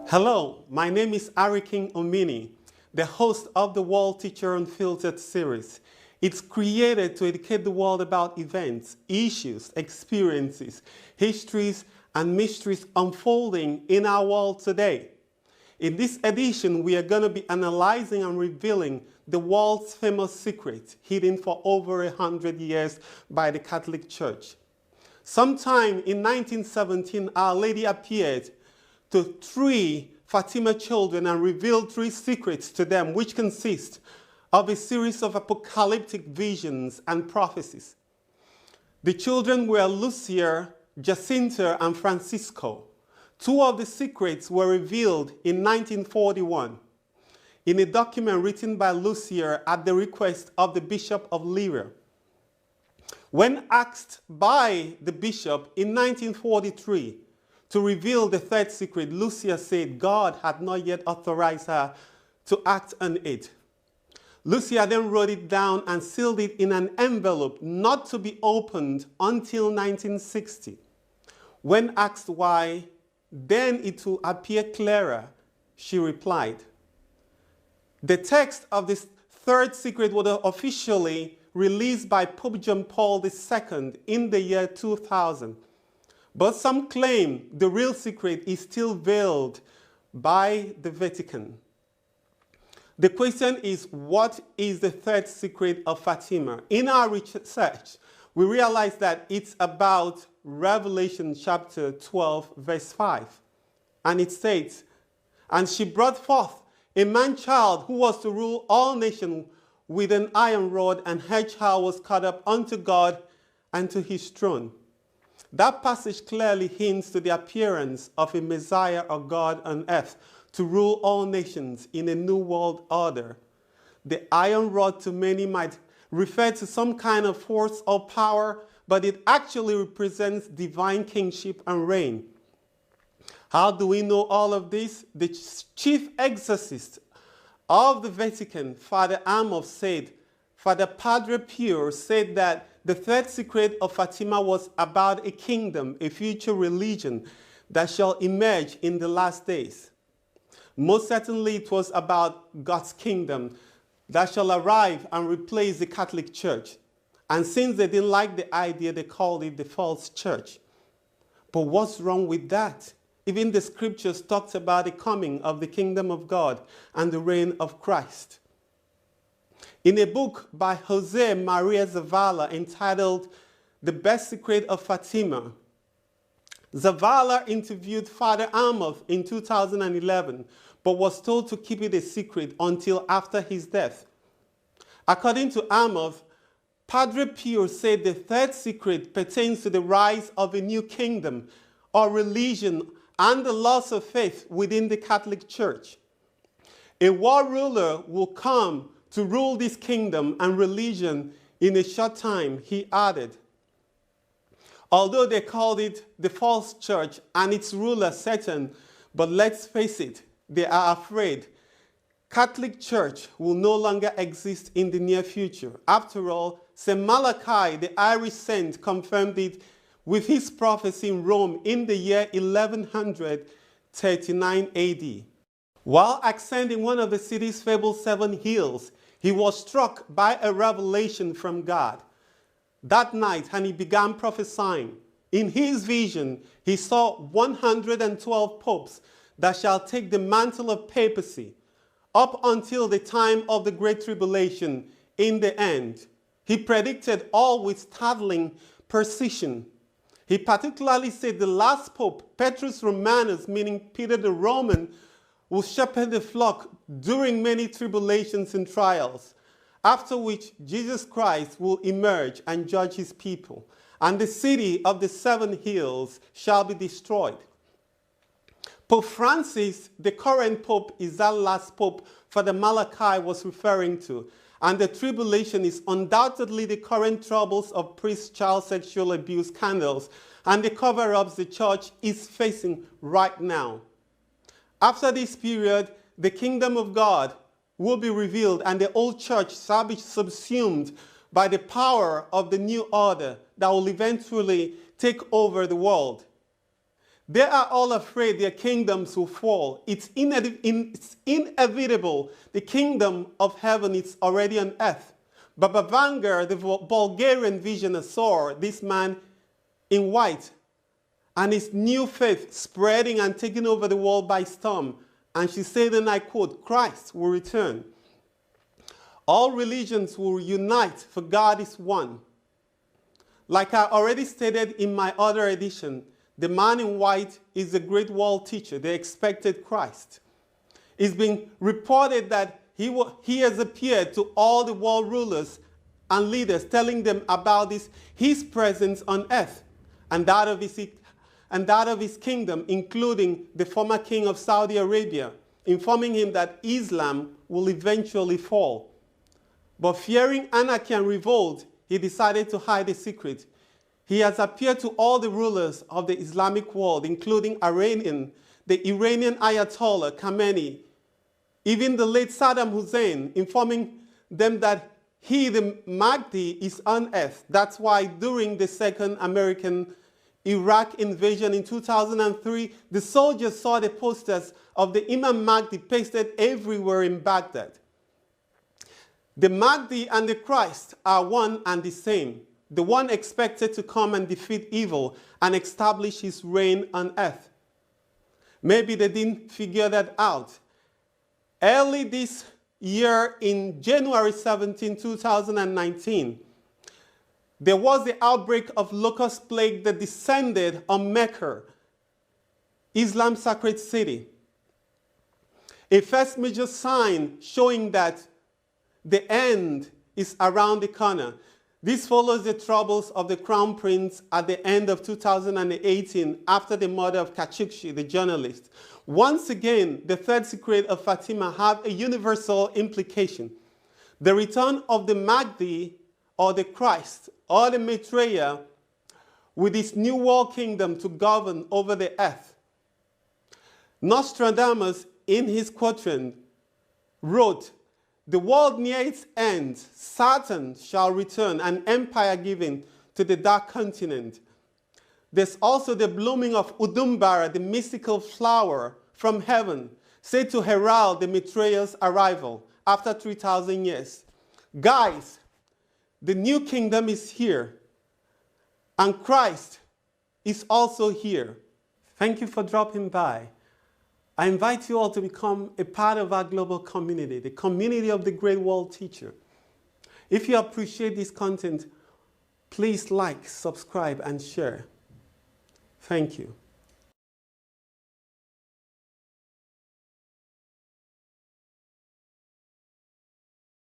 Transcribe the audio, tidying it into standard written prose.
Hello, my name is Ariking Omini, the host of the World Teacher Unfiltered series. It's created to educate the world about events, issues, experiences, histories, and mysteries unfolding in our world today. In this edition, we are going to be analyzing and revealing the world's famous secret hidden for over 100 years by the Catholic Church. Sometime in 1917, Our Lady appeared to 3 Fatima children and revealed 3 secrets to them, which consist of a series of apocalyptic visions and prophecies. The children were Lucia, Jacinta, and Francisco. 2 of the secrets were revealed in 1941 in a document written by Lucia at the request of the Bishop of Lyra. When asked by the bishop in 1943 to reveal the 3rd secret, Lucia said God had not yet authorized her to act on it. Lucia then wrote it down and sealed it in an envelope not to be opened until 1960. When asked why, then it will appear clearer, she replied. The text of this 3rd secret was officially released by Pope John Paul II in the year 2000. But some claim the real secret is still veiled by the Vatican. The question is, what is the 3rd secret of Fatima? In our research, we realize that it's about Revelation chapter 12, verse 5. And it states, "And she brought forth a man-child who was to rule all nations with an iron rod, and her child was caught up unto God and to his throne." That passage clearly hints to the appearance of a Messiah or God on earth to rule all nations in a new world order. The iron rod to many might refer to some kind of force or power, but it actually represents divine kingship and reign. How do we know all of this? The chief exorcist of the Vatican, Father Padre Pio said that the 3rd secret of Fatima was about a kingdom, a future religion that shall emerge in the last days. Most certainly it was about God's kingdom that shall arrive and replace the Catholic Church. And since they didn't like the idea, they called it the false church. But what's wrong with that? Even the scriptures talked about the coming of the kingdom of God and the reign of Christ. In a book by Jose Maria Zavala entitled The Best Secret of Fatima, Zavala interviewed Father Amos in 2011, but was told to keep it a secret until after his death. According to Amos, Padre Pio said the 3rd secret pertains to the rise of a new kingdom or religion and the loss of faith within the Catholic Church. A world ruler will come to rule this kingdom and religion in a short time, he added. Although they called it the false church and its ruler Satan, but let's face it, they are afraid Catholic Church will no longer exist in the near future. After all, St. Malachi, the Irish saint, confirmed it with his prophecy in Rome in the year 1139 AD. While ascending one of the city's fabled 7 hills, he was struck by a revelation from God that night, and he began prophesying. In his vision, he saw 112 popes that shall take the mantle of papacy up until the time of the Great Tribulation in the end. He predicted all with startling precision. He particularly said the last pope, Petrus Romanus, meaning Peter the Roman, will shepherd the flock during many tribulations and trials, after which Jesus Christ will emerge and judge his people, and the city of the 7 hills shall be destroyed. Pope Francis, the current pope, is that last pope Father Malachi was referring to, and the tribulation is undoubtedly the current troubles of priest child sexual abuse scandals and the cover-ups the church is facing right now. After this period, the kingdom of God will be revealed, and the old church shall be subsumed by the power of the new order that will eventually take over the world. They are all afraid their kingdoms will fall. It's inevitable. The kingdom of heaven is already on earth. But Bavanger, the Bulgarian visioner, saw this man in white and his new faith spreading and taking over the world by storm. And she said, and I quote, Christ will return. All religions will unite, for God is one. Like I already stated in my other edition, the man in white is the great world teacher, the expected Christ. It's been reported that he has appeared to all the world rulers and leaders, telling them about his presence on earth and that of his kingdom, including the former king of Saudi Arabia, informing him that Islam will eventually fall. But fearing anarchy and revolt, he decided to hide the secret. He has appeared to all the rulers of the Islamic world, including the Iranian Ayatollah Khamenei, even the late Saddam Hussein, informing them that he, the Mahdi, is on earth. That's why during the second American Iraq invasion in 2003, the soldiers saw the posters of the Imam Mahdi pasted everywhere in Baghdad. The Mahdi and the Christ are one and the same, the one expected to come and defeat evil and establish his reign on earth. Maybe they didn't figure that out. Early this year, in January 17, 2019, there was the outbreak of locust plague that descended on Mecca, Islam's sacred city. A first major sign showing that the end is around the corner. This follows the troubles of the Crown Prince at the end of 2018 after the murder of Khashoggi, the journalist. Once again, the third secret of Fatima have a universal implication. The return of the Mahdi or the Christ or the Maitreya with his new world kingdom to govern over the earth. Nostradamus, in his quatrain, wrote, "The world near its end, Saturn shall return, an empire given to the dark continent." There's also the blooming of Udumbara, the mystical flower from heaven, said to herald the Maitreya's arrival after 3,000 years. Guys, the new kingdom is here, and Christ is also here. Thank you for dropping by. I invite you all to become a part of our global community, the community of the Great World Teacher. If you appreciate this content, please like, subscribe, and share. Thank you.